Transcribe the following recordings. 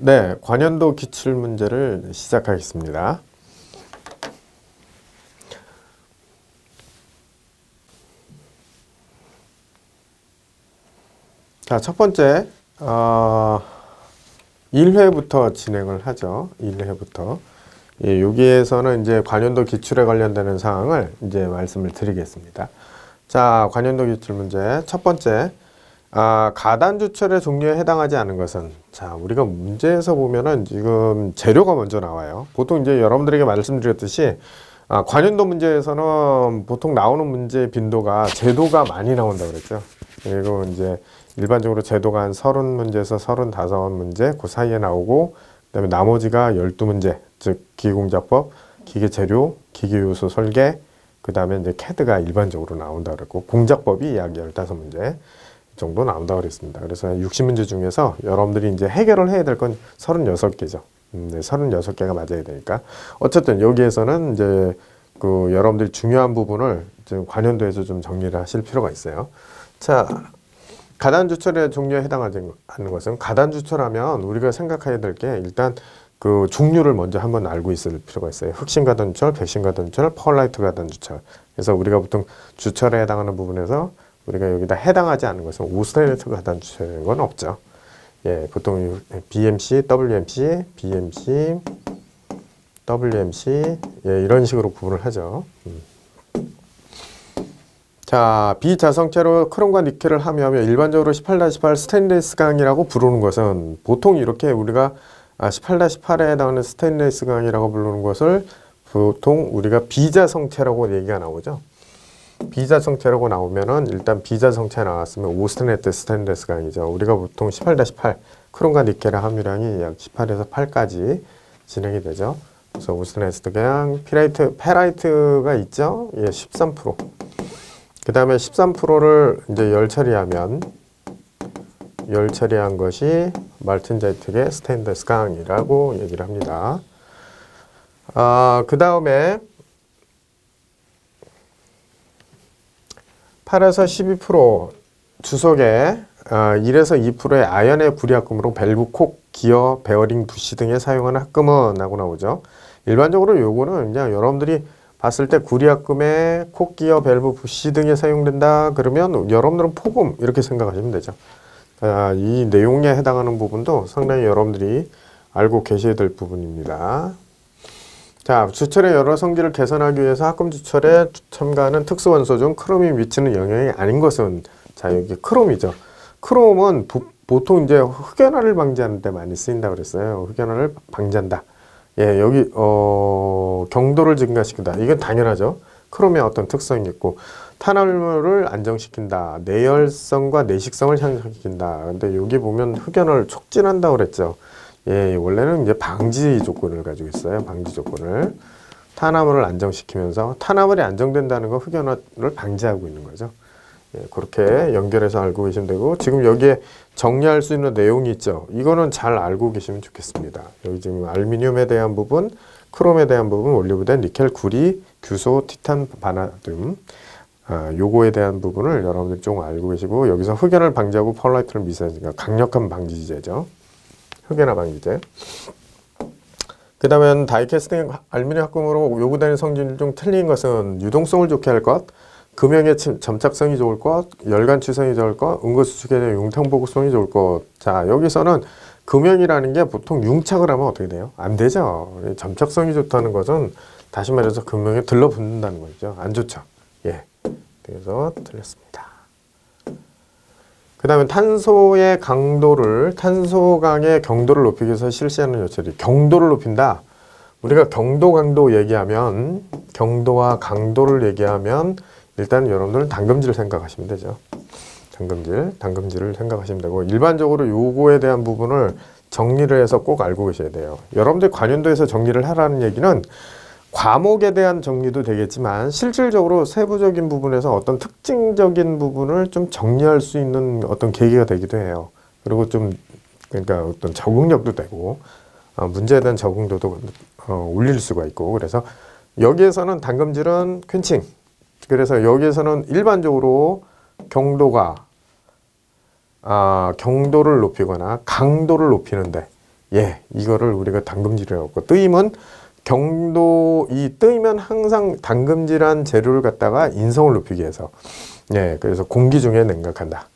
네, 관연도 기출문제를 시작하겠습니다. 자, 첫 번째 1회부터 진행을 하죠. 1회부터. 예, 여기에서는 이제 관연도 기출에 관련되는 사항을 이제 말씀을 드리겠습니다. 자, 관연도 기출 문제 첫 번째. 가단주철의 종류에 해당하지 않은 것은, 자, 우리가 문제에서 보면은 지금 재료가 먼저 나와요. 보통 이제 여러분들에게 말씀드렸듯이 관연도 문제에서는 보통 나오는 문제의 빈도가 제도가 많이 나온다고 그랬죠. 그리고 이제 일반적으로 제도가 한 30문제에서 35문제 그 사이에 나오고, 그다음에 나머지가 12문제, 즉 기계공작법, 기계재료, 기계요소 설계, 그다음에 이제 캐드가 일반적으로 나온다 그랬고, 공작법이 약 15문제 정도 나온다고 그랬습니다. 그래서 60문제 중에서 여러분들이 이제 해결을 해야 될 건 36개죠. 네, 36개가 맞아야 되니까. 어쨌든 여기에서는 이제 그 여러분들이 중요한 부분을 지금 관연도에서 좀 정리를 하실 필요가 있어요. 자, 가단주철의 종류에 해당하지 않는 것은, 가단주철하면 우리가 생각해야 될 게 일단 그 종류를 먼저 한번 알고 있을 필요가 있어요. 흑신가단주철, 백신가단주철, 펄라이트 가단주철. 그래서 우리가 보통 주철에 해당하는 부분에서 우리가 여기다 해당하지 않는 것은 오스트레이트 가단주철인 건 없죠. 예, 보통 BMC, WMC, BMC, WMC, 예, 이런 식으로 구분을 하죠. 자, 비자성체로 크롬과 니켈을 함유하며 일반적으로 18-8 스테인리스 강이라고 부르는 것은, 보통 이렇게 우리가 18-8에 해당하는 스테인리스 강이라고 부르는 것을 보통 우리가 비자성체라고 얘기가 나오죠. 비자성체라고 나오면은 일단 비자성체 나왔으면 오스트네트 스테인리스 강이죠. 우리가 보통 18-8 크롬과 니켈의 함유량이 약 18에서 8까지 진행이 되죠. 그래서 오스트네트 강, 페라이트가 있죠. 예, 13%. 그 다음에 13%를 이제 열 처리한 것이 말튼자이트계 스테인리스 강이라고 얘기를 합니다. 그 다음에 8에서 12% 주석에 1에서 2%의 아연의 구리합금으로 밸브, 콕, 기어, 베어링, 부시 등에 사용하는 합금은 라고 나오죠. 일반적으로 요거는 그냥 여러분들이 봤을 때 구리합금에 콕, 기어, 밸브, 부시 등에 사용된다 그러면 여러분들은 포금 이렇게 생각하시면 되죠. 이 내용에 해당하는 부분도 상당히 여러분들이 알고 계셔야 될 부분입니다. 자, 주철의 여러 성질을 개선하기 위해서 합금 주철에 첨가하는 특수원소 중 크롬이 미치는 영향이 아닌 것은, 자, 여기 크롬이죠. 크롬은 보통 이제 흑연화를 방지하는 데 많이 쓰인다고 그랬어요. 흑연화를 방지한다. 예, 여기 경도를 증가시킨다. 이건 당연하죠. 크롬의 어떤 특성이 있고, 탄화물을 안정시킨다. 내열성과 내식성을 향상시킨다. 근데 여기 보면 흑연화를 촉진한다고 그랬죠. 예, 원래는 이제 방지 조건을 가지고 있어요. 방지 조건을. 탄화물을 안정시키면서, 탄화물이 안정된다는 건 흑연화를 방지하고 있는 거죠. 예, 그렇게 연결해서 알고 계시면 되고, 지금 여기에 정리할 수 있는 내용이 있죠. 이거는 잘 알고 계시면 좋겠습니다. 여기 지금 알루미늄에 대한 부분, 크롬에 대한 부분, 올리브대, 니켈, 구리, 규소, 티탄, 바나듐, 요거에 대한 부분을 여러분들이 좀 알고 계시고, 여기서 흑연을 방지하고 펄라이트를 미세하니까 강력한 방지제죠. 흑연화 방지제. 그 다음에 다이캐스팅 알루미늄 합금으로 요구되는 성질 중 틀린 것은, 유동성을 좋게 할 것, 금형의 점착성이 좋을 것, 열간 취성이 좋을 것, 응급수축의 융통보급성이 좋을 것. 자, 여기서는 금형이라는 게 보통 융착을 하면 어떻게 돼요? 안 되죠. 점착성이 좋다는 것은 다시 말해서 금형에 들러붙는다는 거죠. 안 좋죠. 예. 그래서 틀렸습니다. 그 다음에 탄소의 강도를, 탄소강의 경도를 높이기 위해서 실시하는 요철이, 경도를 높인다. 우리가 경도, 강도 얘기하면, 경도와 강도를 얘기하면 일단 여러분들은 담금질을 생각하시면 되죠. 담금질을 생각하시면 되고, 일반적으로 요거에 대한 부분을 정리를 해서 꼭 알고 계셔야 돼요. 여러분들 관연도에서 정리를 하라는 얘기는 과목에 대한 정리도 되겠지만, 실질적으로 세부적인 부분에서 어떤 특징적인 부분을 좀 정리할 수 있는 어떤 계기가 되기도 해요. 그리고 좀, 그러니까 어떤 적응력도 되고, 문제에 대한 적응도도 올릴 수가 있고, 그래서 여기에서는 담금질은 퀸칭. 그래서 여기에서는 일반적으로 경도를 높이거나 강도를 높이는데, 예, 이거를 우리가 담금질이라고 하고, 뜨임은 이 뜨이면 항상 담금질한 재료를 갖다가 인성을 높이기 위해서, 예, 그래서 공기 중에 냉각한다.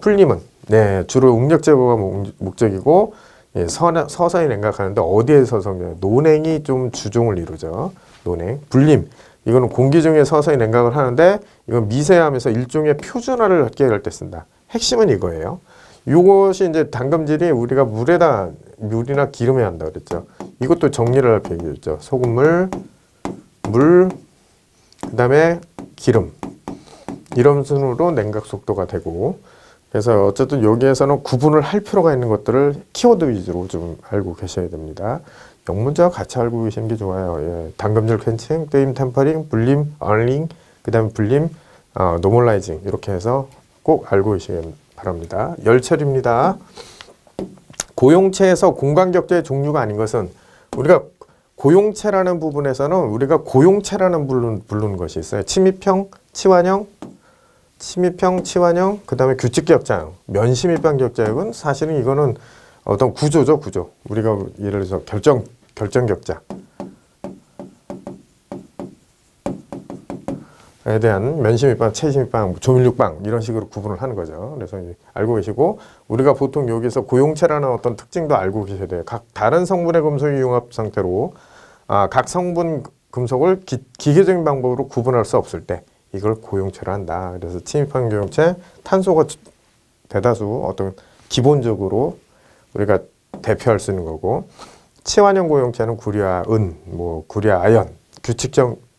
풀림은, 네, 주로 응력 제거가 목적이고, 예, 서서히 냉각하는데 어디에 서서 논행이 좀 주종을 이루죠. 논행. 불림, 이거는 공기 중에 서서히 냉각을 하는데, 이건 미세하면서 일종의 표준화를 얻게 할 때 쓴다. 핵심은 이거예요. 이것이 이제 담금질이 우리가 물이나 기름에 한다 그랬죠. 이것도 정리를 할 필요가 있죠. 소금물, 물, 그 다음에 기름. 이런 순으로 냉각 속도가 되고, 그래서 어쨌든 여기에서는 구분을 할 필요가 있는 것들을 키워드 위주로 좀 알고 계셔야 됩니다. 영문자와 같이 알고 계시는 게 좋아요. 예. 담금질 캔칭, 뜨임 템퍼링, 불림, 얼링, 그 다음에 불림, 노멀라이징 이렇게 해서 꼭 알고 계시기 바랍니다. 열철입니다. 고용체에서 공간격제의 종류가 아닌 것은 우리가 고용체라는 부분에서는 우리가 고용체라는 부르는 것이 있어요. 침입형, 치환형, 그 다음에 규칙격자형, 면심입방격자형은 사실은 이거는 어떤 구조죠, 구조. 우리가 예를 들어서 결정격자에 대한 면심입방, 체심입방, 조밀육방 이런 식으로 구분을 하는 거죠. 그래서 알고 계시고 우리가 보통 여기서 고용체라는 어떤 특징도 알고 계셔야 돼요. 각 다른 성분의 금속의 융합 상태로 각 성분 금속을 기계적인 방법으로 구분할 수 없을 때 이걸 고용체로 한다. 그래서 침입형 고용체, 탄소가 대다수 어떤 기본적으로 우리가 대표할 수 있는 거고, 치환형 고용체는 구리와 은, 구리와 아연,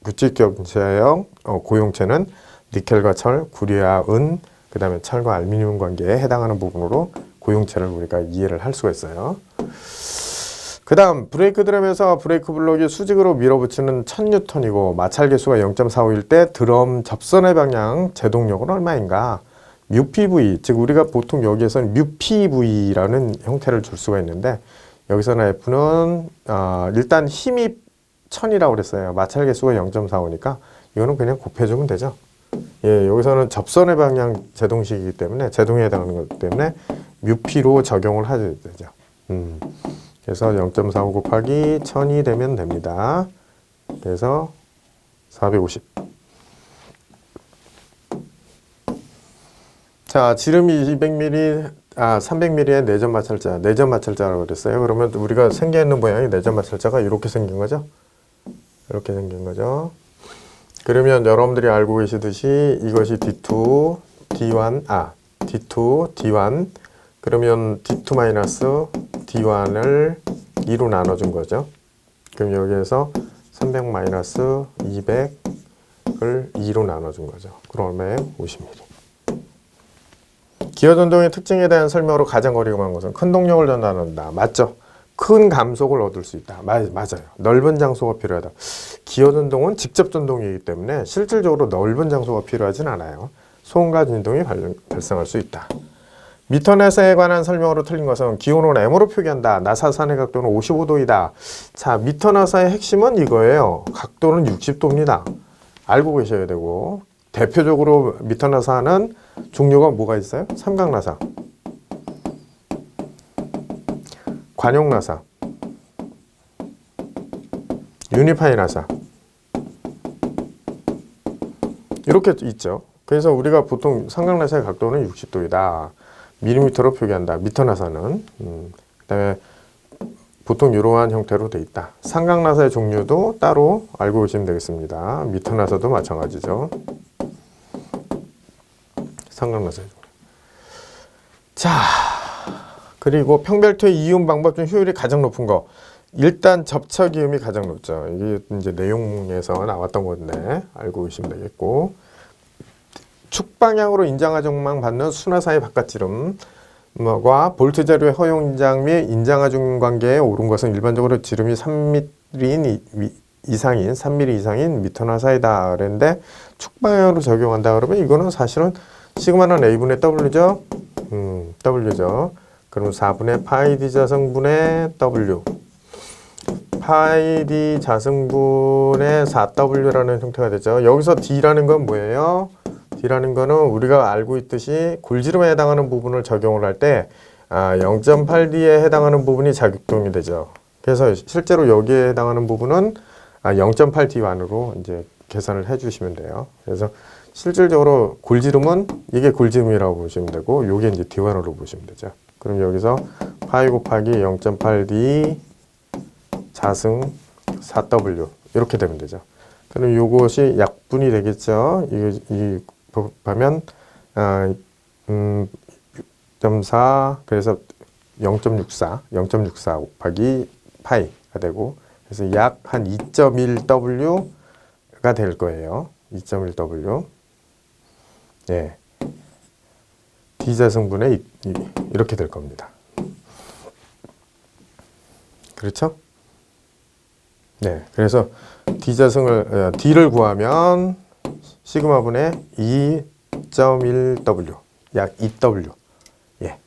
규칙격체형 고용체는 니켈과 철, 구리와 은, 그 다음에 철과 알루미늄 관계에 해당하는 부분으로 고용체를 우리가 이해를 할 수가 있어요. 그 다음 브레이크 드럼에서 브레이크 블록이 수직으로 밀어붙이는 1000N이고 마찰 개수가 0.45일 때 드럼 접선의 방향 제동력은 얼마인가? 뮤PV, 즉 우리가 보통 여기에서는 뮤PV라는 형태를 줄 수가 있는데 여기서는 F는 일단 힘이 1000이라고 그랬어요. 마찰 개수가 0.45니까 이거는 그냥 곱해주면 되죠. 예, 여기서는 접선의 방향 제동식이기 때문에 제동에 해당하는 거기 때문에 뮤P로 적용을 하셔야 되죠. 그래서 0.45 곱하기 1000이 되면 됩니다. 그래서 450. 자, 지름이 200mm, 300mm의 내전 마찰자라고 그랬어요. 그러면 우리가 생겨있는 모양이 내전 마찰자가 이렇게 생긴 거죠. 이렇게 생긴 거죠. 그러면 여러분들이 알고 계시듯이 이것이 D2, D1, D2, D1. 그러면 D2 마이너스 D1을 2로 나눠준 거죠. 그럼 여기에서 300 마이너스 200을 2로 나눠준 거죠. 그럼 얼마에 50mm. 기어 전동의 특징에 대한 설명으로 가장 어려운 것은 큰 동력을 전달한다. 맞죠? 큰 감속을 얻을 수 있다. 맞아요. 넓은 장소가 필요하다. 기어 전동은 직접 전동이기 때문에 실질적으로 넓은 장소가 필요하진 않아요. 소음과 진동이 발생할 수 있다. 미터넷에 관한 설명으로 틀린 것은 기온을 M으로 표기한다. 나사산의 각도는 55도이다. 자, 미터나사의 핵심은 이거예요. 각도는 60도입니다. 알고 계셔야 되고, 대표적으로 미터나사는 종류가 뭐가 있어요? 삼각나사, 관용나사, 유니파이 나사 이렇게 있죠. 그래서 우리가 보통 삼각나사의 각도는 60도이다. 밀리미터로 표기한다. 미터나사는 그다음에 보통 이러한 형태로 돼 있다. 삼각나사의 종류도 따로 알고 계시면 되겠습니다. 미터나사도 마찬가지죠. 삼각나사의 종류. 자, 그리고 평별토의 이음 방법 중 효율이 가장 높은 거. 일단 접착 이음이 가장 높죠. 이게 이제 내용에서 나왔던 건데 알고 계시면 되겠고. 축방향으로 인장하중망 받는 순화사의 바깥지름과 볼트 자료의 허용 인장 및 인장하중 관계에 옳은 것은 일반적으로 지름이 3mm 이상인 3mm 이상인 미터나사이다. 그랬는데 축방향으로 적용한다 그러면 이거는 사실은 시그마는 A분의 W죠. W죠. 그럼 4분의 파이 D 자성분의 W. 파이 D 자성분의 4W라는 형태가 되죠. 여기서 D라는 건 뭐예요? D라는 거는 우리가 알고 있듯이 골지름에 해당하는 부분을 적용을 할 때 0.8D에 해당하는 부분이 자극동이 되죠. 그래서 실제로 여기에 해당하는 부분은 0.8D1으로 이제 계산을 해주시면 돼요. 그래서 실질적으로 골지름은 이게 골지름이라고 보시면 되고, 요게 이제 D1으로 보시면 되죠. 그럼 여기서 파이 곱하기 0.8D 자승 4W 이렇게 되면 되죠. 그럼 요것이 약분이 되겠죠. 이 곱하면 6.4 그래서 0.64 곱하기 파이가 되고, 그래서 약 한 2.1W가 될 거예요. 2.1W. 예. D자승분의 이렇게 될 겁니다. 그렇죠? 네. 그래서 D를 구하면 시그마분의 2.1W, 약 2W. 예.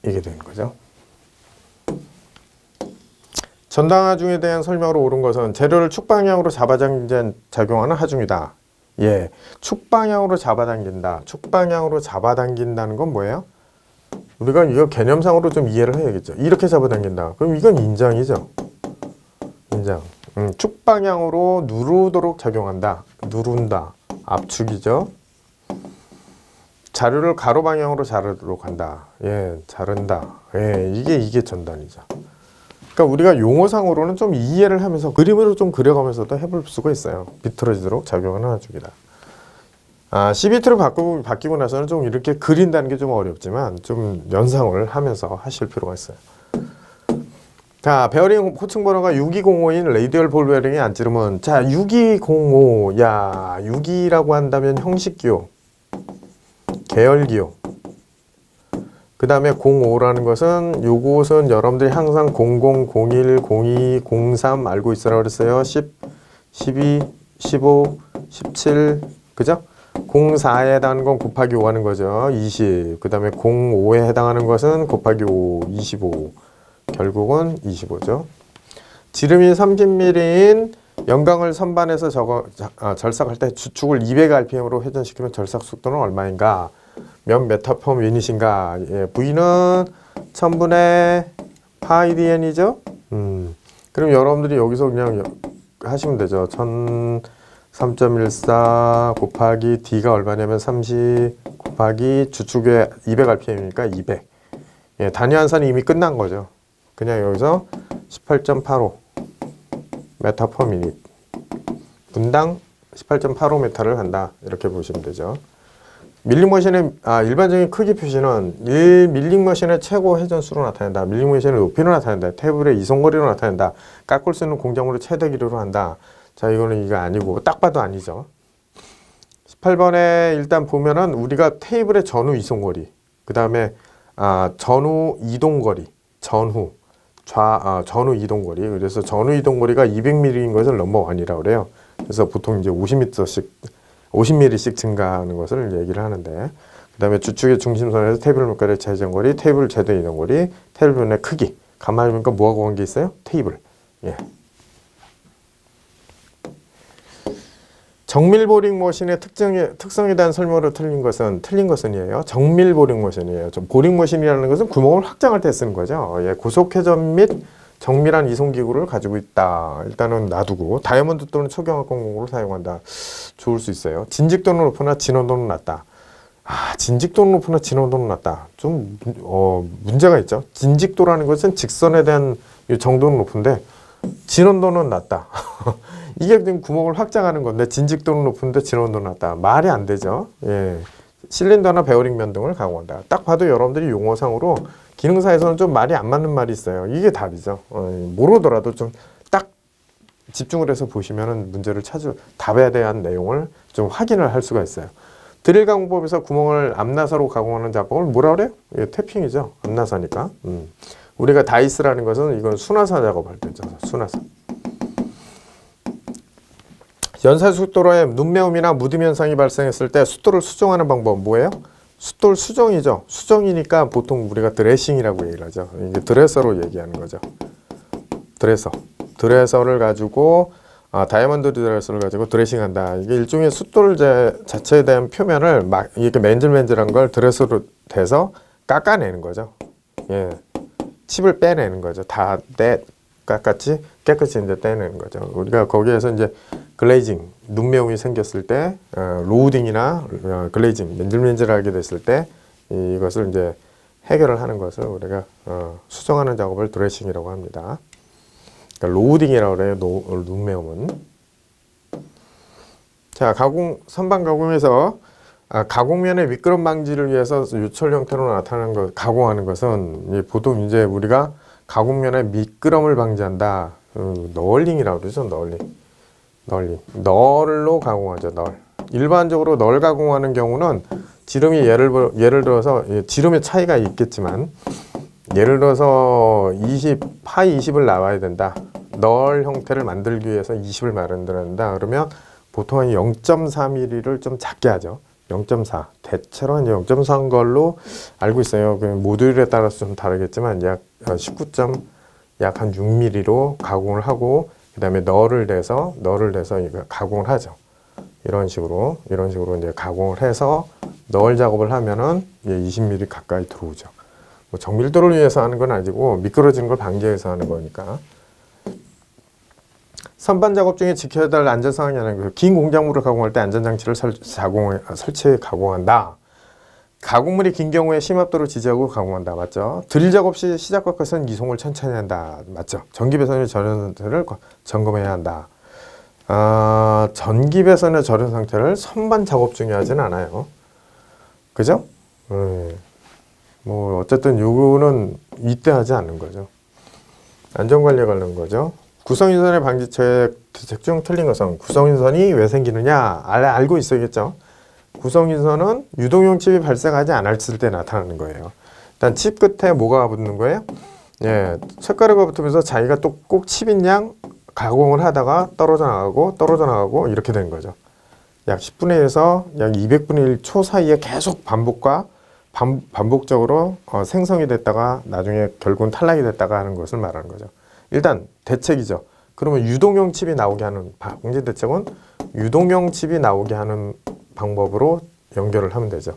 이게 되는 거죠. 전당하중에 대한 설명으로 옳은 것은 재료를 축방향으로 잡아당긴 작용하는 하중이다. 예, 축방향으로 잡아당긴다. 축방향으로 잡아당긴다는 건 뭐예요? 우리가 이거 개념상으로 좀 이해를 해야겠죠. 이렇게 잡아당긴다. 그럼 이건 인장이죠. 인장. 축방향으로 누르도록 작용한다. 누른다. 압축이죠. 자료를 가로 방향으로 자르도록 한다. 예, 자른다. 예, 이게 전단이죠. 그러니까 우리가 용어상으로는 좀 이해를 하면서 그림으로 좀 그려가면서도 해볼 수가 있어요. 비틀어지도록 작용하는 하중이다. CBT로 바뀌고 나서는 좀 이렇게 그린다는 게 좀 어렵지만 좀 연상을 하면서 하실 필요가 있어요. 자, 베어링 호칭 번호가 6205인 레이디얼 볼 베어링의 안지름은, 자, 6205, 야, 6이라고 한다면 형식기호, 계열기호. 그 다음에 05라는 것은, 요것은 여러분들이 항상 00, 01, 02, 03 알고 있으라 그랬어요. 10, 12, 15, 17, 그죠? 04에 해당하는 건 곱하기 5 하는 거죠. 20. 그 다음에 05에 해당하는 것은 곱하기 5, 25. 결국은 25죠. 지름이 30mm인 영광을 선반에서 절삭할 때 주축을 200rpm으로 회전시키면 절삭 속도는 얼마인가? 몇 메타 per 미닛인가? 예, V는 1000분의 파이 dn이죠. 그럼 여러분들이 여기서 그냥 하시면 되죠. 3.14 곱하기 D가 얼마냐면 30 곱하기 주축의 200rpm이니까 200. 예, 단위 환산이 이미 끝난 거죠. 그냥 여기서 18.85 메타 per 미닛. 분당 18.85m를 한다. 이렇게 보시면 되죠. 밀링머신의 일반적인 크기 표시는 밀링머신의 최고 회전수로 나타낸다. 밀링머신의 높이로 나타낸다. 테이블의 이송거리로 나타낸다. 깎을 수 있는 공정으로 최대 길이로 한다. 자, 이거는 이거 아니고 딱 봐도 아니죠. 18번에 일단 보면은 우리가 테이블의 전후 이송거리, 그 다음에 전후 이동거리, 전후 이동거리. 그래서 전후 이동거리가 200mm인 것을 넘버원이라고 그래요. 그래서 보통 이제 50mm씩 증가하는 것을 얘기를 하는데, 그 다음에 주축의 중심선에서 테이블 물결의 재전거리, 테이블 최대 이동거리, 테이블의 크기. 가만히 보니까 뭐하고 관계 있어요? 테이블. 예. 정밀 보링 머신의 특성에 대한 설명으로 틀린 것은이에요. 정밀 보링 머신이에요. 보링 머신이라는 것은 구멍을 확장할 때 쓰는 거죠. 예, 고속 회전 및 정밀한 이송 기구를 가지고 있다. 일단은 놔두고 다이아몬드 또는 초경합 공공으로 사용한다. 좋을 수 있어요. 진직도는 높으나 진원도는 낮다. 진직도는 높으나 진원도는 낮다. 좀 문제가 있죠. 진직도라는 것은 직선에 대한 정도는 높은데 진원도는 낮다. 이게 지금 구멍을 확장하는 건데 진직도는 높은데 진원도는 낮다. 말이 안 되죠. 예. 실린더나 베어링 면등을 가공한다. 딱 봐도 여러분들이 용어상으로 기능사에서는 좀 말이 안 맞는 말이 있어요. 이게 답이죠. 모르더라도 좀 딱 집중을 해서 보시면은 문제를 답에 대한 내용을 좀 확인을 할 수가 있어요. 드릴 가공법에서 구멍을 앞나사로 가공하는 작업을 뭐라 그래요? 예, 태핑이죠. 앞나사니까. 우리가 다이스라는 것은 이건 순화사 작업할 때죠. 순화사. 연사 숫도로에 눈매움이나 무듬 현상이 발생했을 때 숫도를 수정하는 방법 뭐예요? 숫돌 수정이죠. 수정이니까 보통 우리가 드레싱이라고 얘기를 하죠. 이게 드레서로 얘기하는 거죠. 드레서를 가지고 다이아몬드 드레서를 가지고 드레싱한다. 이게 일종의 숫돌 자체에 대한 표면을 막 이렇게 맨질맨질한 걸 드레서로 대서 깎아내는 거죠. 예, 칩을 빼내는 거죠. 다 깨끗이 이제 떼내는 거죠. 우리가 거기에서 이제 글레이징, 눈매움이 생겼을 때, 로우딩이나 글레이징, 맨질맨질하게 됐을 때 이것을 이제 해결을 하는 것을 우리가 수정하는 작업을 드레싱이라고 합니다. 그러니까 로우딩이라고 그래요. 눈매움은. 자, 선반 가공에서 가공면의 미끄럼 방지를 위해서 유철 형태로 나타나는 것, 가공하는 것은 보통 이제 우리가 가공면의 미끄럼을 방지한다. 널링이라고 그러죠. 널로 가공하죠. 일반적으로 널 가공하는 경우는 지름이 예를 들어서 지름의 차이가 있겠지만 예를 들어서 파이 20을 나와야 된다. 널 형태를 만들기 위해서 20을 만들어낸다. 그러면 보통 한 0.4mm를 좀 작게 하죠. 0.4. 대체로 이제 0.4인 걸로 알고 있어요. 그 모듈에 따라서 좀 다르겠지만 약 19점, 약 한 6mm로 가공을 하고 그 다음에 널을 대서 이거 가공을 하죠. 이런 식으로 이제 가공을 해서 널 작업을 하면은 20mm 가까이 들어오죠. 뭐 정밀도를 위해서 하는 건 아니고 미끄러지는 걸 방지해서 위해서 하는 거니까. 선반 작업 중에 지켜야 될 안전사항이 긴 공작물을 가공할 때 안전장치를 설치해 가공한다. 가공물이 긴 경우에 심압도를 지지하고 가공한다. 맞죠? 드릴 작업 시 시작과 끝은 이송을 천천히 한다. 맞죠? 전기 배선의 절연 상태를 점검해야 한다. 전기 배선의 절연 상태를 선반 작업 중에 하진 않아요. 그죠? 뭐 어쨌든 요거는 이때 하지 않는 거죠. 안전관리에 관련 거죠. 구성인선의 방지책 중 틀린 것은 구성인선이 왜 생기느냐 알고 있어야겠죠. 구성인선은 유동용 칩이 발생하지 않았을 때 나타나는 거예요. 일단 칩 끝에 뭐가 붙는 거예요? 예, 쇳가루가 붙으면서 자기가 또 꼭 칩인 양 가공을 하다가 떨어져 나가고 이렇게 되는 거죠. 약 10분의 1에서 약 200분의 1초 사이에 계속 반복적으로 생성이 됐다가 나중에 결국은 탈락이 됐다가 하는 것을 말하는 거죠. 일단 대책이죠. 그러면 유동용 칩이 나오게 하는 방지 대책은 유동용 칩이 나오게 하는 방법으로 연결을 하면 되죠.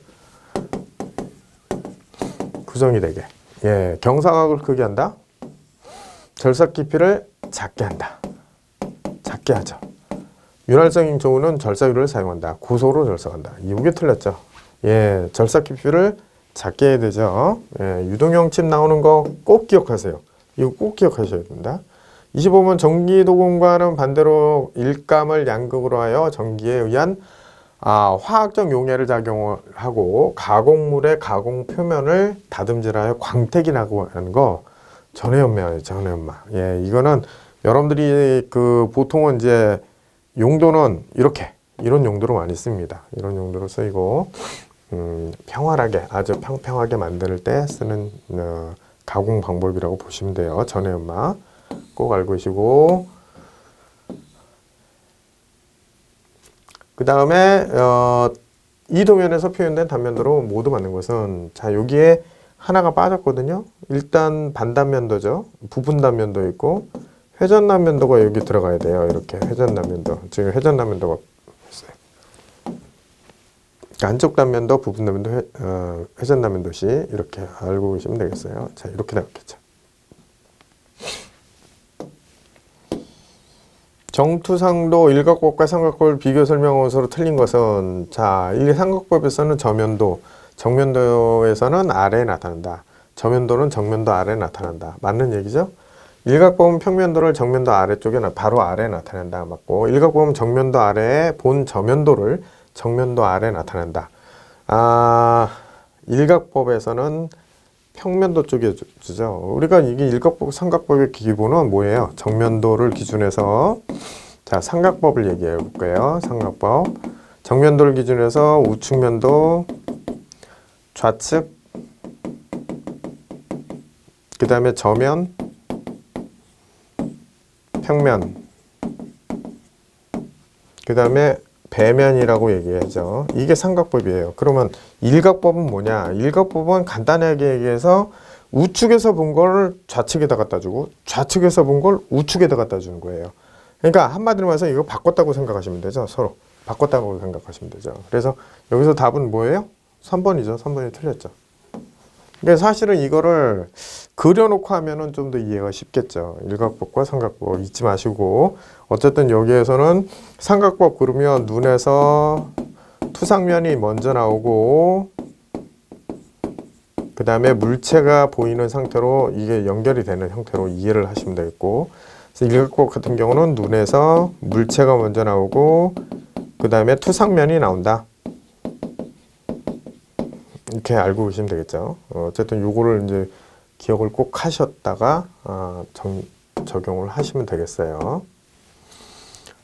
구성이 되게. 예, 경사각을 크게 한다. 절삭 깊이를 작게 한다. 작게 하죠. 윤활성인 경우는 절삭유를 사용한다. 고소로 절삭한다. 이게 틀렸죠. 예, 절삭 깊이를 작게 해야 되죠. 예, 유동용 칩 나오는 거 꼭 기억하세요. 이거 꼭 기억하셔야 된다. 25번 전기도금과는 반대로 일감을 양극으로 하여 전기에 의한 화학적 용해를 작용하고 가공물의 가공 표면을 다듬질하여 광택이 나고 하는 거 전해연마예요. 전해연마. 예, 이거는 여러분들이 보통은 이제 용도는 이런 용도로 많이 씁니다. 이런 용도로 쓰이고 평활하게 아주 평평하게 만들 때 쓰는 가공 방법이라고 보시면 돼요. 전해연마 꼭 알고 계시고, 그 다음에 이 도면에서 표현된 단면도로 모두 맞는 것은 자 여기에 하나가 빠졌거든요. 일단 반단면도죠. 부분 단면도 있고 회전 단면도가 여기 들어가야 돼요. 이렇게 회전 단면도 지금 회전 단면도가 있어요. 안쪽 단면도 부분 단면도 회전 단면도시 이렇게 알고 계시면 되겠어요. 자 이렇게 나왔겠죠. 정투상도 일각법과 삼각법을 비교 설명원서로 틀린 것은 자, 이 삼각법에서는 정면도에서는 아래에 나타난다. 저면도는 정면도 아래에 나타난다. 맞는 얘기죠? 일각법은 평면도를 정면도 아래쪽에 바로 아래에 나타낸다. 맞고 일각법은 정면도 아래에 본 저면도를 정면도 아래에 나타낸다. 일각법에서는 평면도 쪽에 주죠. 우리가 이게 일각법, 삼각법의 기본은 뭐예요? 정면도를 기준해서 자 삼각법을 얘기해 볼게요. 삼각법 정면도를 기준해서 우측면도, 좌측, 그 다음에 저면, 평면, 그 다음에 배면이라고 얘기하죠. 이게 삼각법이에요. 그러면 일각법은 뭐냐? 일각법은 간단하게 얘기해서 우측에서 본 걸 좌측에다 갖다 주고 좌측에서 본 걸 우측에다 갖다 주는 거예요. 그러니까 한마디로 말해서 이거 바꿨다고 생각하시면 되죠. 서로 바꿨다고 생각하시면 되죠. 그래서 여기서 답은 뭐예요? 3번이죠. 3번이 틀렸죠. 그러니까 사실은 이거를 그려놓고 하면은 좀 더 이해가 쉽겠죠. 일각법과 삼각법 잊지 마시고, 어쨌든 여기에서는 삼각법 그러면 눈에서 투상면이 먼저 나오고, 그 다음에 물체가 보이는 상태로 이게 연결이 되는 형태로 이해를 하시면 되겠고, 그래서 일각법 같은 경우는 눈에서 물체가 먼저 나오고 그 다음에 투상면이 나온다. 이렇게 알고 계시면 되겠죠. 어쨌든 요거를 이제 기억을 꼭 하셨다가 적용을 하시면 되겠어요.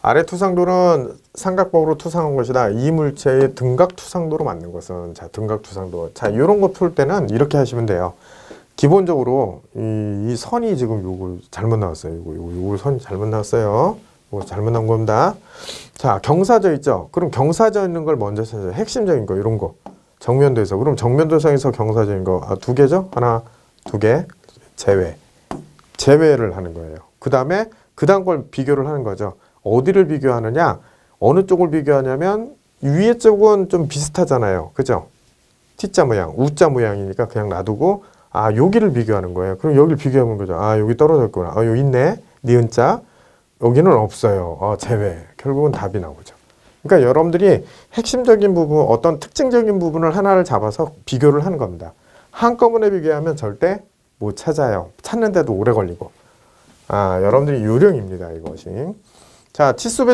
아래 투상도는 삼각법으로 투상한 것이다. 이 물체의 등각 투상도로 맞는 것은, 자, 등각 투상도. 자, 이런 거 풀 때는 이렇게 하시면 돼요. 기본적으로 이 선이 지금 요거 잘못 나왔어요. 요거 선이 잘못 나왔어요. 요거 잘못 나온 겁니다. 자, 경사져 있죠. 그럼 경사져 있는 걸 먼저 찾아요. 핵심적인 거 이런 거. 정면도에서. 그럼 정면도상에서 경사적인 거 두 개죠? 하나, 두 개. 제외를 하는 거예요. 그 다음에 그 다음 걸 비교를 하는 거죠. 어디를 비교하느냐? 어느 쪽을 비교하냐면 위에 쪽은 좀 비슷하잖아요. 그죠? T자 모양, U자 모양이니까 그냥 놔두고 여기를 비교하는 거예요. 그럼 여기를 비교하는 거죠. 여기 떨어졌구나. 여기 있네. 니은자. 여기는 없어요. 제외. 결국은 답이 나오죠. 그러니까 여러분들이 핵심적인 부분, 어떤 특징적인 부분을 하나를 잡아서 비교를 하는 겁니다. 한꺼번에 비교하면 절대 못 찾아요. 찾는데도 오래 걸리고. 여러분들이 요령입니다. 이것이. 자, 치수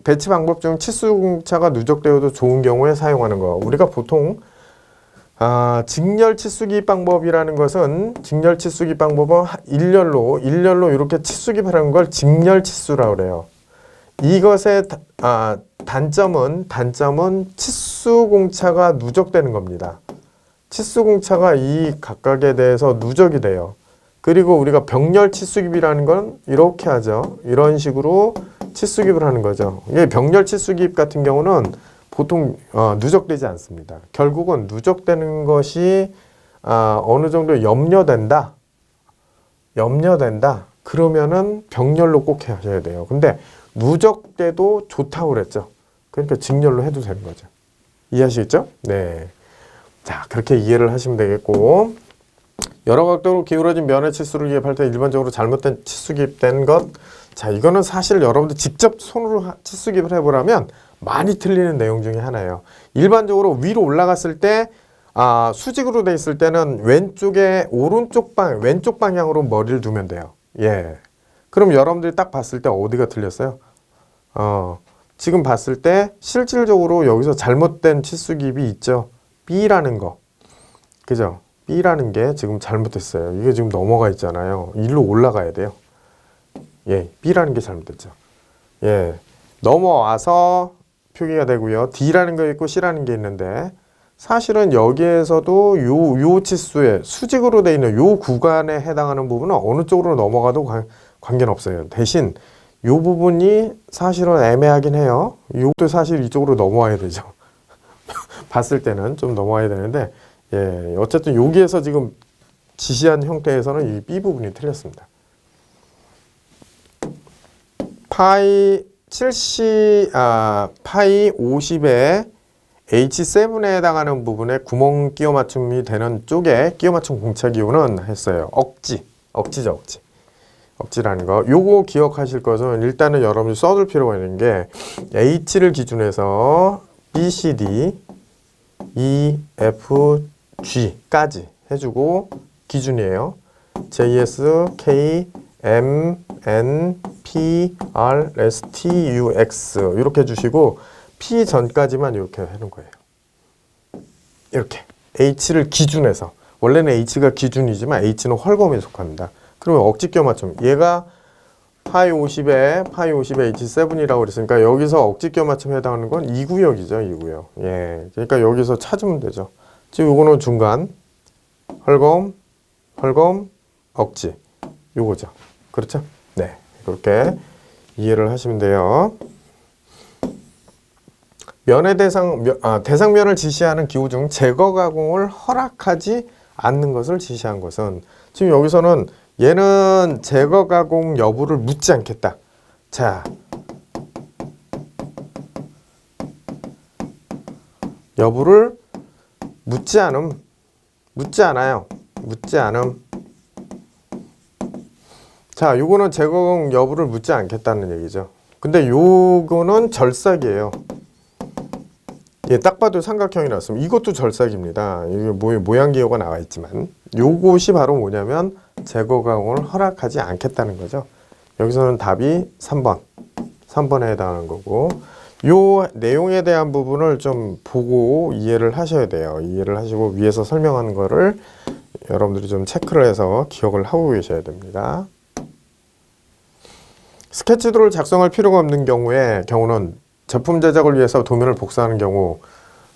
배치 방법 중 치수 공차가 누적되어도 좋은 경우에 사용하는 거. 우리가 보통 직렬 치수기 방법이라는 것은, 직렬 치수기 방법은 일렬로 이렇게 치수기하는 걸 직렬 치수라고 그래요. 이것의 단점은 치수 공차가 누적되는 겁니다. 치수 공차가 이 각각에 대해서 누적이 돼요. 그리고 우리가 병렬 치수기입이라는 건 이렇게 하죠. 이런 식으로 치수기입을 하는 거죠. 이 병렬 치수기입 같은 경우는 보통 누적되지 않습니다. 결국은 누적되는 것이 어느 정도 염려된다. 그러면은 병렬로 꼭 하셔야 돼요. 근데 누적돼도 좋다고 그랬죠. 그러니까 직렬로 해도 되는 거죠. 이해하시겠죠? 네. 자, 그렇게 이해를 하시면 되겠고, 여러 각도로 기울어진 면의 치수를 기입할 때 일반적으로 잘못된 치수 기입된 것. 자, 이거는 사실 여러분들 직접 손으로 치수 기입을 해보라면 많이 틀리는 내용 중에 하나예요. 일반적으로 위로 올라갔을 때 수직으로 돼 있을 때는 왼쪽 방향으로 머리를 두면 돼요. 예. 그럼 여러분들이 딱 봤을 때 어디가 틀렸어요? 지금 봤을 때 실질적으로 여기서 잘못된 치수 기입이 있죠. B라는 거. 그죠? B라는 게 지금 잘못됐어요. 이게 지금 넘어가 있잖아요. 일로 올라가야 돼요. 예, B라는 게 잘못됐죠. 예, 넘어와서 표기가 되고요. D라는 거 있고 C라는 게 있는데, 사실은 여기에서도 요 치수에 수직으로 되어 있는 요 구간에 해당하는 부분은 어느 쪽으로 넘어가도 관계는 없어요. 대신 요 부분이 사실은 애매하긴 해요. 요것도 사실 이쪽으로 넘어와야 되죠. 봤을 때는 좀 넘어와야 되는데, 예, 어쨌든 여기에서 지금 지시한 형태에서는 이 B 부분이 틀렸습니다. 파이 50에 H7에 해당하는 부분에 구멍 끼워 맞춤이 되는 쪽에 끼워 맞춤 공차 기호는 했어요. 억지라는 거. 요거 기억하실 것은, 일단은 여러분이 써둘 필요가 있는 게, H를 기준해서 B, C, D, E, F, G까지 해주고 기준이에요. JS, K, M, N, P, R, S, T, U, X 이렇게 해주시고, P 전까지만 이렇게 해놓은 거예요. 이렇게 H를 기준해서, 원래는 H가 기준이지만 H는 헐검에 속합니다. 그러면 억지 끼워 맞춤, 얘가 파이 50에 H7이라고 그랬으니까 여기서 억지 끼워 맞춤에 해당하는 건 이 구역이죠. 이 구역. 예, 그러니까 여기서 찾으면 되죠. 지금 요거는 중간, 헐검, 억지, 요거죠. 그렇죠? 네, 그렇게 이해를 하시면 돼요. 면의 대상면을 지시하는 기호 중 제거 가공을 허락하지 않는 것을 지시한 것은, 지금 여기서는 얘는 제거 가공 여부를 묻지 않겠다. 자, 여부를 묻지 않아요. 묻지 않음. 자, 요거는 제공 여부를 묻지 않겠다는 얘기죠. 근데 요거는 절삭이에요. 예, 딱 봐도 삼각형이 나왔으면 이것도 절삭입니다. 이게 모양 기호가 나와 있지만 요것이 바로 뭐냐면 제거 가공을 허락하지 않겠다는 거죠. 여기서는 답이 3번에 해당하는 거고, 요 내용에 대한 부분을 좀 보고 이해를 하셔야 돼요. 이해를 하시고 위에서 설명한 거를 여러분들이 좀 체크를 해서 기억을 하고 계셔야 됩니다. 스케치도를 작성할 필요가 없는 경우는 제품 제작을 위해서 도면을 복사하는 경우,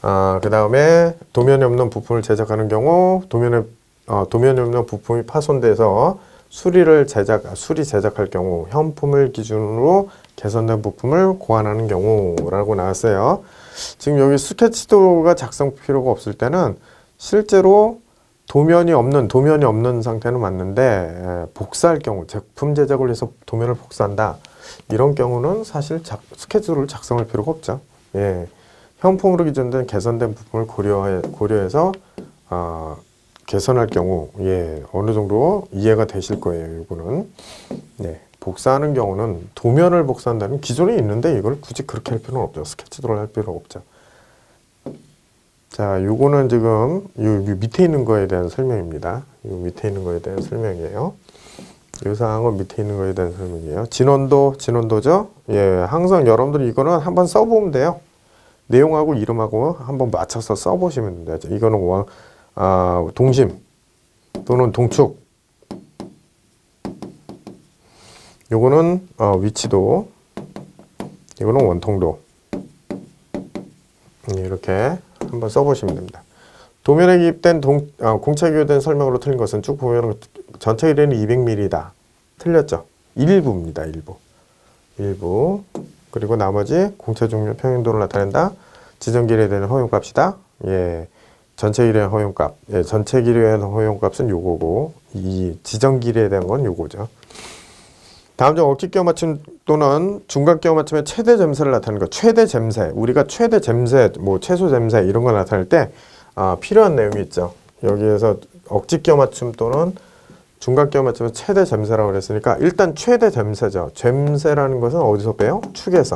그 다음에 도면이 없는 부품을 제작하는 경우, 도면이 없는 부품이 파손돼서 수리 제작할 경우, 현품을 기준으로 개선된 부품을 고안하는 경우라고 나왔어요. 지금 여기 스케치도가 작성 필요가 없을 때는 실제로 도면이 없는 상태는 맞는데, 복사할 경우, 제품 제작을 위해서 도면을 복사한다. 이런 경우는 사실 스케치도를 작성할 필요가 없죠. 예. 현품으로 기준된 개선된 부품을 고려해서 개선할 경우, 예, 어느 정도 이해가 되실 거예요. 이거는. 네. 복사하는 경우는 도면을 복사한다는 기존에 있는데 이걸 굳이 그렇게 할 필요는 없죠. 스케치도를 할 필요가 없죠. 자, 요거는 지금 요 밑에 있는 거에 대한 설명입니다. 요 밑에 있는 거에 대한 설명이에요. 이 사항은 밑에 있는 거에 대한 설명이에요. 진원도죠? 예, 항상 여러분들이 이거는 한번 써보면 돼요. 내용하고 이름하고 한번 맞춰서 써보시면 돼요. 이거는 동심 또는 동축. 요거는 위치도. 이거는 원통도. 이렇게 한번 써보시면 됩니다. 도면에 기입된 공차 기호된 설명으로 틀린 것은 쭉 보면 전체 길이는 200mm다. 틀렸죠? 일부입니다. 일부. 그리고 나머지 공차 종류 평행도를 나타낸다. 지정 길이에 대한 허용값이다. 예. 전체 길이의 허용값. 예, 전체 길이에 대한 허용값은 요거고, 이 지정 길이에 대한 건 요거죠. 다음 중 억지 끼워 맞춤 또는 중간 끼워 맞춤의 최대 잼새를 나타내는 것. 최대 잼새. 우리가 최대 잼새, 최소 잼새 이런 거 나타낼 때 필요한 내용이 있죠. 여기에서 억지 끼워 맞춤 또는 중간 끼워 맞춤의 최대 잼새라고 그랬으니까 일단 최대 잼새죠. 잼새라는 것은 어디서 빼요? 축에서.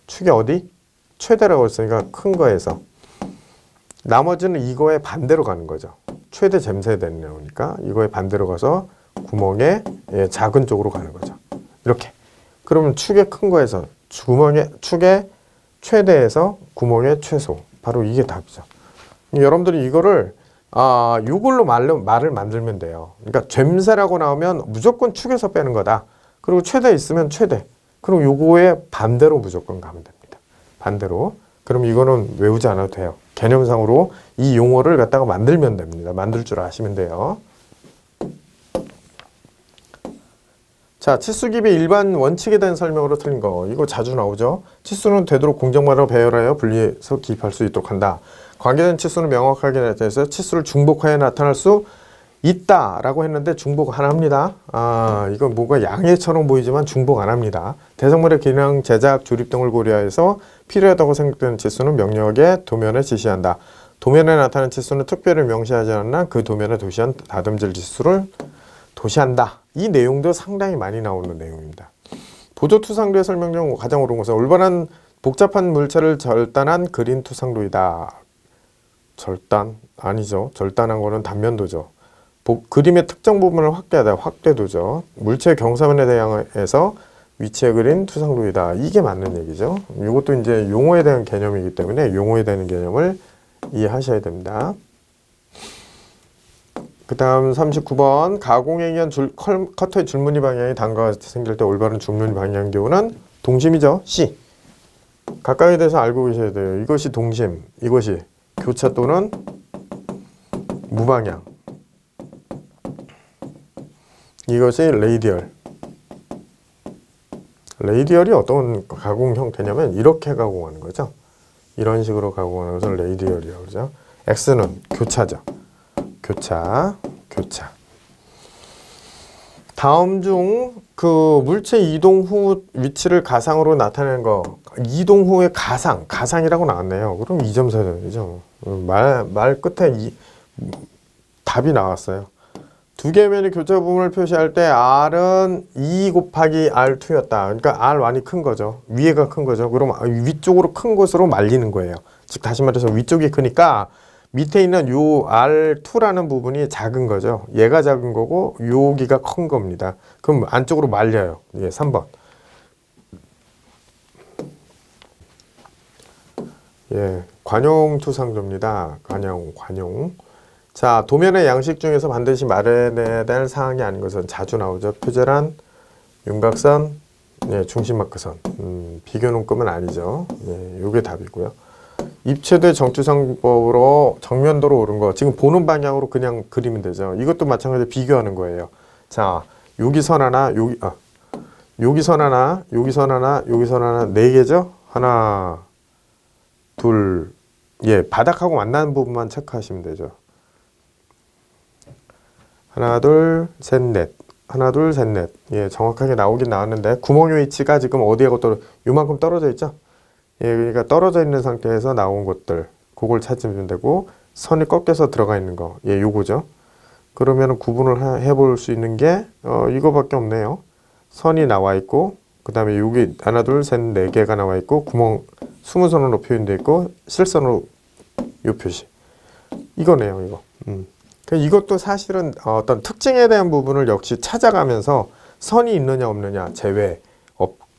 축이 어디? 최대라고 했으니까 큰 거에서. 나머지는 이거에 반대로 가는 거죠. 최대 잼새에 대한 내용이니까 이거에 반대로 가서 구멍의 작은 쪽으로 가는 거죠. 이렇게. 그러면 축의 큰 거에서 축의 최대에서 구멍의 최소. 바로 이게 답이죠. 여러분들이 이거를 이걸로 말을 만들면 돼요. 그러니까 잼새라고 나오면 무조건 축에서 빼는 거다. 그리고 최대 있으면 최대. 그럼 요거에 반대로 무조건 가면 됩니다. 반대로. 그럼 이거는 외우지 않아도 돼요. 개념상으로 이 용어를 갖다가 만들면 됩니다. 만들 줄 아시면 돼요. 자, 치수 기입의 일반 원칙에 대한 설명으로 틀린 거. 이거 자주 나오죠. 치수는 되도록 공정하고 배열하여 분리해서 기입할 수 있도록 한다. 관계된 치수는 명확하게 나타내서 치수를 중복하여 나타날 수 있다라고 했는데 중복 안 합니다. 이건 뭐가 양해처럼 보이지만 중복 안 합니다. 대성물의 기능, 제작, 조립 등을 고려해서 필요하다고 생각되는 치수는 명료하게 도면에 지시한다. 도면에 나타난 치수는 특별히 명시하지 않나 그 도면에 도시한 다듬질 지수를 도시한다. 이 내용도 상당히 많이 나오는 내용입니다. 보조투상도의 설명 중 가장 옳은 것은 올바른 복잡한 물체를 절단한 그린 투상도이다. 절단? 아니죠. 절단한 거는 단면도죠. 그림의 특정 부분을 확대하다. 확대도죠. 물체의 경사면에 대항해서 위치에 그린 투상도이다. 이게 맞는 얘기죠. 이것도 이제 용어에 대한 개념이기 때문에 용어에 대한 개념을 이해하셔야 됩니다. 그 다음 39번 가공에 의한 커터의 줄무늬 방향이 다음과 같이 생길 때 올바른 줄무늬 방향 기호는 동심이죠. C. 각각에 대해서 알고 계셔야 돼요. 이것이 동심, 이것이 교차 또는 무방향, 이것이 레이디얼. 레이디얼이 어떤 가공 형태냐면 이렇게 가공하는 거죠. 이런 식으로 가공하는 것을 레이디얼이라고 그러죠. X는 교차죠. 교차. 다음 중 그 물체 이동 후 위치를 가상으로 나타내는 거. 이동 후의 가상이라고 나왔네요. 그럼 2점 사야 되죠. 말 끝에 답이 나왔어요. 두 개의 면의 교차 부분을 표시할 때 R은 2 곱하기 R2였다. 그러니까 R1이 큰 거죠. 위에가 큰 거죠. 그럼 위쪽으로 큰 곳으로 말리는 거예요. 즉 다시 말해서 위쪽이 크니까 밑에 있는 요 R2라는 부분이 작은 거죠. 얘가 작은 거고 여기가 큰 겁니다. 그럼 안쪽으로 말려요. 예, 3번. 예, 관용투상조입니다. 관용. 자, 도면의 양식 중에서 반드시 말해내야 될 사항이 아닌 것은 자주 나오죠. 표제란, 윤곽선, 예, 중심마크선. 비교논금은 아니죠. 예, 요게 답이고요. 입체대 정추상법으로 정면도로 오른 거. 지금 보는 방향으로 그냥 그리면 되죠. 이것도 마찬가지로 비교하는 거예요. 자, 여기 선 하나, 여기 선 하나, 여기 선 하나, 여기 선 하나, 네 개죠? 하나, 둘, 예, 바닥하고 만나는 부분만 체크하시면 되죠. 하나, 둘, 셋, 넷. 하나, 둘, 셋, 넷. 예, 정확하게 나오긴 나왔는데 구멍의 위치가 지금 어디하고 요만큼 떨어져 있죠? 예, 그러니까 떨어져 있는 상태에서 나온 것들. 그걸 찾으면 되고 선이 꺾여서 들어가 있는 거. 예, 요거죠. 그러면 구분을 해볼 수 있는 게 이거밖에 없네요. 선이 나와 있고 그 다음에 여기 하나, 둘, 셋, 네 개가 나와 있고 구멍 숨은 선으로 표현되어 있고 실선으로 요 표시. 이거네요, 이거. 이것도 사실은 어떤 특징에 대한 부분을 역시 찾아가면서 선이 있느냐 없느냐 제외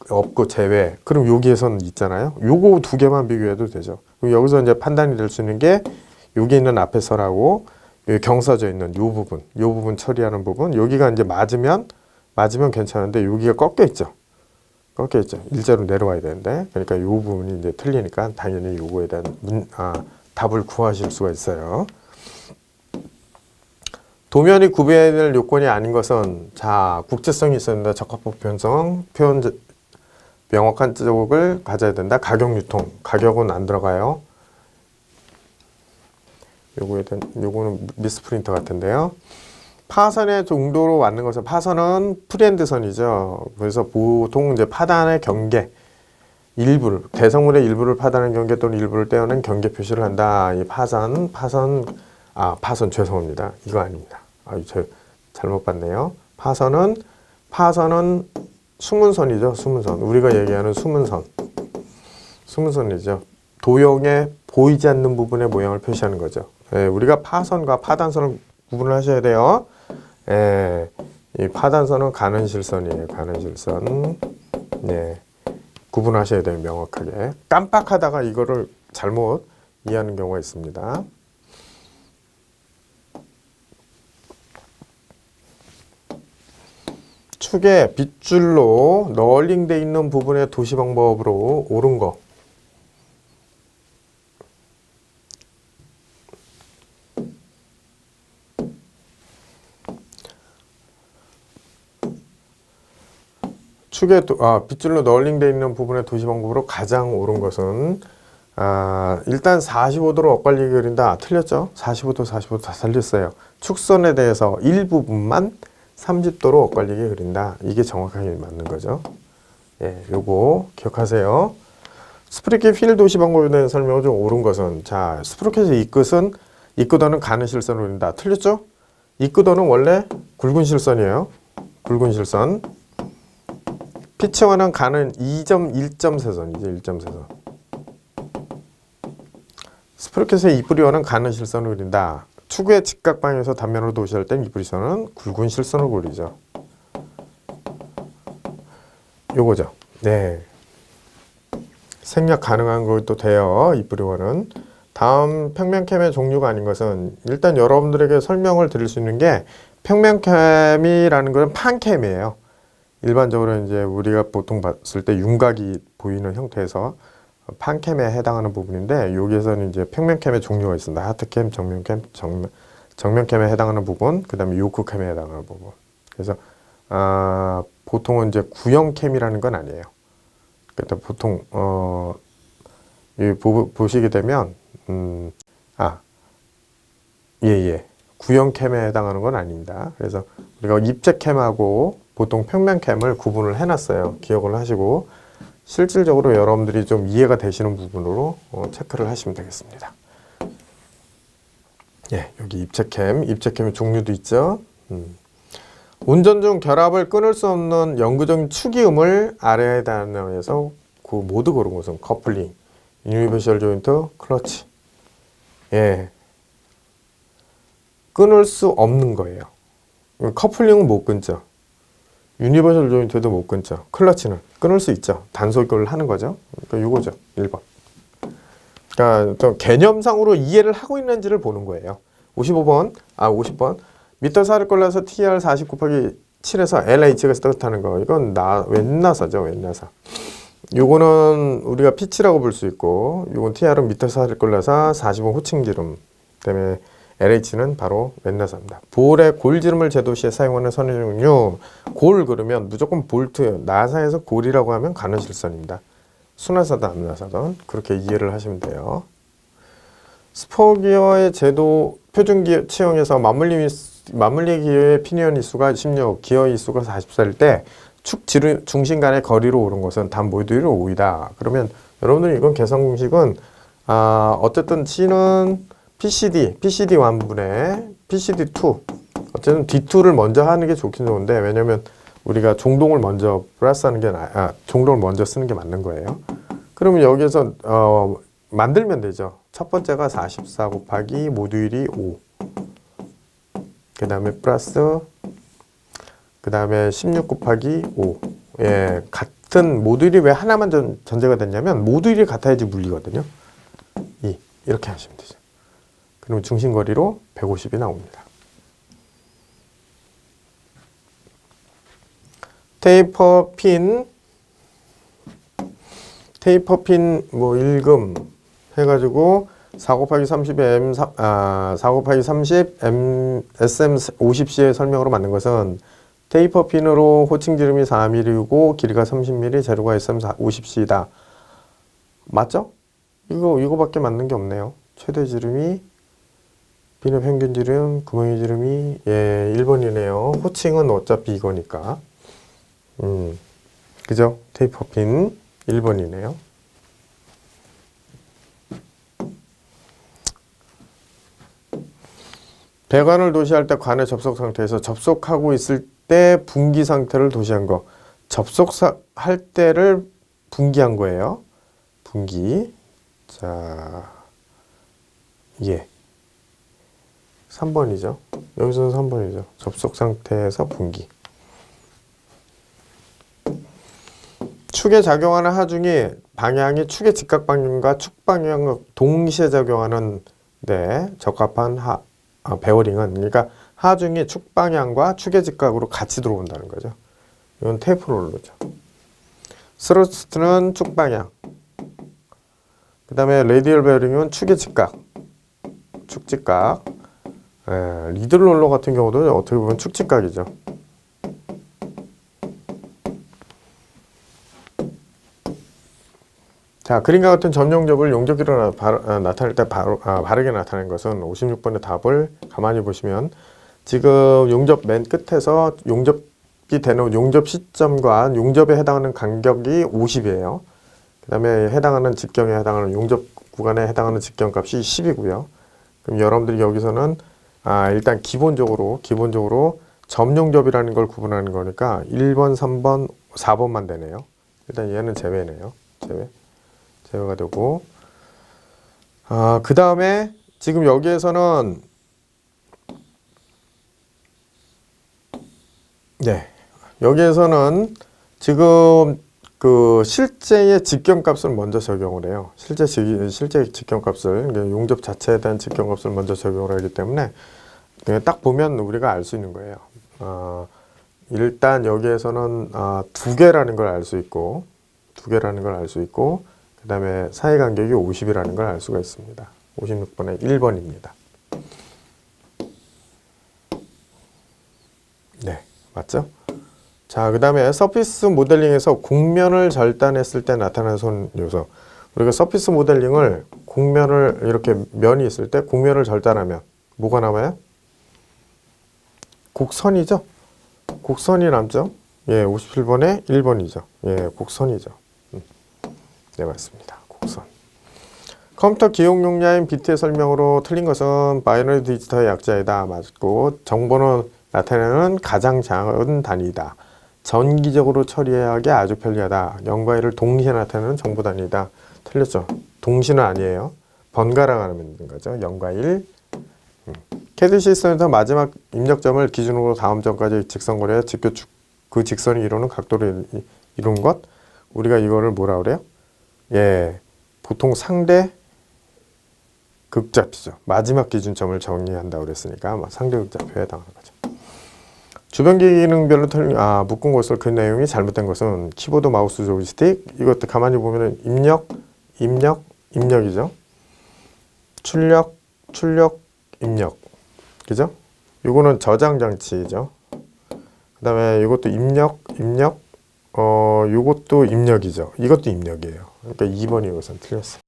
없고 제외 그럼 여기에선 있잖아요. 요거 두 개만 비교해도 되죠. 그럼 여기서 이제 판단이 될 수 있는 게 여기 있는 앞에 선하고 여기 경사져 있는 요 부분 처리하는 부분 여기가 이제 맞으면 괜찮은데 여기가 꺾여 있죠. 일자로 내려와야 되는데 그러니까 요 부분이 이제 틀리니까 당연히 요거에 대한 답을 구하실 수가 있어요. 도면이 구별될 요건이 아닌 것은 자 국제성이 있어야 된다. 적합법 표현성, 명확한 쪽을 가져야 된다. 가격 유통, 가격은 안 들어가요. 요거는 미스프린터 같은데요. 파선의 정도로 맞는 것은 파선은 프리핸드선이죠. 그래서 보통 이제 파단의 경계 일부를 대성물의 일부를 파단하는 경계 또는 일부를 떼어낸 경계 표시를 한다. 이 파선 죄송합니다. 이거 아닙니다. 저 잘못 봤네요. 파선은 수문선이죠. 수문선. 우리가 얘기하는 수문선이죠. 도형에 보이지 않는 부분의 모양을 표시하는 거죠. 예, 우리가 파선과 파단선을 구분을 하셔야 돼요. 예, 이 파단선은 가는실선이에요. 가는실선. 네, 구분하셔야 돼요. 명확하게. 깜빡하다가 이거를 잘못 이해하는 경우가 있습니다. 축에 빗줄로 널링되어 있는 부분의 도시 방법으로 옳은 거. 축에 빗줄로 널링되어 있는 부분의 도시 방법으로 가장 옳은 것은 일단 45도로 엇갈리게 그린다. 틀렸죠? 45도 다 살렸어요. 축선에 대해서 일부분만 30도로 엇갈리게 그린다. 이게 정확하게 맞는 거죠. 예, 요거 기억하세요. 스프리켓 휠 도시 방법에 대한 설명을 좀 옳은 것은 자, 스프리켓의 이끄더는 가는 실선을 그린다. 틀렸죠? 이끄더는 원래 굵은 실선이에요. 굵은 실선. 피치와는 가는 1.세선이죠. 1.세선. 스프리켓의 이뿌리와는 가는 실선을 그린다. 축의 직각방향에서 단면으로 도시할 땐 이뿌리선은 굵은 실선을 그리죠. 요거죠. 네. 생략 가능한 것도 돼요. 이뿌리와는. 다음 평면캠의 종류가 아닌 것은 일단 여러분들에게 설명을 드릴 수 있는 게 평면캠이라는 것은 판캠이에요. 일반적으로 이제 우리가 보통 봤을 때 윤곽이 보이는 형태에서 판캠에 해당하는 부분인데 여기에서는 이제 평면캠의 종류가 있습니다. 하트캠, 정면캠, 정면캠에 해당하는 부분, 그 다음에 요크캠에 해당하는 부분. 그래서 보통은 이제 구형캠이라는 건 아니에요. 그러니까 보통 보시게 되면 구형캠에 해당하는 건 아닙니다. 그래서 우리가 입체캠하고 보통 평면캠을 구분을 해놨어요. 기억을 하시고 실질적으로 여러분들이 좀 이해가 되시는 부분으로 체크를 하시면 되겠습니다. 예, 여기 입체캠의 종류도 있죠. 운전 중 결합을 끊을 수 없는 영구적인 축이음을 아래의 단어에서 그 모두 고른 것은 커플링, 유니버셜 조인트, 클러치. 예, 끊을 수 없는 거예요. 커플링은 못 끊죠. 유니버셜 조인트도 못 끊죠. 클러치는 끊을 수 있죠. 단속을 하는 거죠. 그러니까 이거죠. 1번. 그러니까 좀 개념상으로 이해를 하고 있는지를 보는 거예요. 50번. 미터사를 골라서 TR 40 곱하기 7에서 LH가 뜻하는 거. 이건 웬나사죠. 웬나사. 요거는 우리가 피치라고 볼 수 있고, 요건 TR은 미터사를 골라서 40은 호칭지름. 그다음에 LH는 바로 웬나사입니다. 볼에 골지름을 재도 시에 사용하는 선의 종류. 골 그러면 무조건 볼트. 나사에서 골이라고 하면 가느실선입니다. 순나사든 암나사든 그렇게 이해를 하시면 돼요. 스포기어의 제도 표준기어 체형에서 맞물리 기어의 피니언 인수가 16, 기어 인수가 44일 때 축 중심 간의 거리로 오른 것은 단 모듈이 5이다. 그러면 여러분들 이건 계산 공식은 어쨌든 G는 PCD 완분의 PCD2 어쨌든 D2를 먼저 하는 게 좋긴 좋은데 왜냐면 우리가 종동을 먼저 플러스하는 게 종동을 먼저 쓰는 게 맞는 거예요. 그러면 여기에서 만들면 되죠. 첫 번째가 44 곱하기 모듈이 5. 그 다음에 플러스 그 다음에 16 곱하기 5. 예, 같은 모듈이 왜 하나만 전제가 됐냐면 모듈이 같아야지 물리거든요. 이렇게 하시면 되죠. 그러면 중심거리로 150이 나옵니다. 테이퍼 핀 뭐 1금 해가지고 4 곱하기 30 4 곱하기 30 SM50C의 설명으로 만든 것은 테이퍼 핀으로 호칭 지름이 4mm이고 길이가 30mm, 재료가 SM50C이다. 맞죠? 이거밖에 맞는 게 없네요. 최대 지름이 비너 평균 지름, 구멍의 지름이 1번이네요. 호칭은 어차피 이거니까. 그죠? 테이퍼 핀 1번이네요. 배관을 도시할 때 관의 접속 상태에서 접속하고 있을 때 분기 상태를 도시한 거. 접속할 때를 분기한 거예요. 분기. 자, 3번이죠. 여기서는 3번이죠. 접속 상태에서 분기. 축에 작용하는 하중이 방향이 축의 직각 방향과 축 방향과 동시에 작용하는 데 적합한 베어링은 그러니까 하중이 축 방향과 축의 직각으로 같이 들어온다는 거죠. 이건 테이프 롤러죠. 스러스트는 축 방향. 그 다음에 레디얼 베어링은 축의 직각. 축 직각. 리드 롤러 같은 경우도 어떻게 보면 축 직각이죠. 자, 그림과 같은 점용접을 용접기로 나타낼 때 바르게 나타낸 것은 56번의 답을 가만히 보시면 지금 용접 맨 끝에서 용접이 되는 용접 시점과 용접에 해당하는 간격이 50이에요. 그 다음에 해당하는 직경에 해당하는 용접 구간에 해당하는 직경값이 10이고요. 그럼 여러분들이 여기서는 일단 기본적으로 점용접이라는 걸 구분하는 거니까 1번, 3번, 4번만 되네요. 일단 얘는 제외네요. 제외가 되고 그 다음에 지금 여기에서는 여기에서는 지금 그 실제의 직경값을 먼저 적용을 해요. 실제 직경값을 용접 자체에 대한 직경값을 먼저 적용을 하기 때문에 딱 보면 우리가 알 수 있는 거예요. 일단 여기에서는 두 개라는 걸 알 수 있고 그 다음에 사이 간격이 50이라는 걸 알 수가 있습니다. 56번의 1번입니다. 네, 맞죠? 자, 그 다음에 서피스 모델링에서 곡면을 절단했을 때 나타나는 손 요소. 우리가 서피스 모델링을 곡면을 이렇게 면이 있을 때 곡면을 절단하면 뭐가 남아요? 곡선이죠? 곡선이 남죠? 57번의 1번이죠. 곡선이죠. 네, 맞습니다. 곡선. 컴퓨터 기억 용량인 비트의 설명으로 틀린 것은 바이너리 디지털의 약자이다. 맞고 정보는 나타내는 가장 작은 단위이다. 전기적으로 처리하기 아주 편리하다. 0과 1을 동시에 나타내는 정보 단위이다. 틀렸죠. 동시는 아니에요. 번갈아 가는 거죠. 0과 1. 캐드 시스템에서 마지막 입력점을 기준으로 다음 점까지 직선거리에 그 직선이 이루는 각도를 이룬 것. 우리가 이거를 뭐라 그래요? 예, 보통 상대 극좌표죠. 마지막 기준점을 정리한다고 그랬으니까 상대 극좌표에 해당하는 거죠. 주변 기능별로 묶은 것을 그 내용이 잘못된 것은 키보드, 마우스, 조이스틱. 이것도 가만히 보면 입력이죠. 출력, 입력. 그죠? 요거는 저장 장치죠. 그 다음에 이것도 입력, 요것도 입력이죠. 이것도 입력이에요. 그러니까 2번이 이것은 틀렸어요.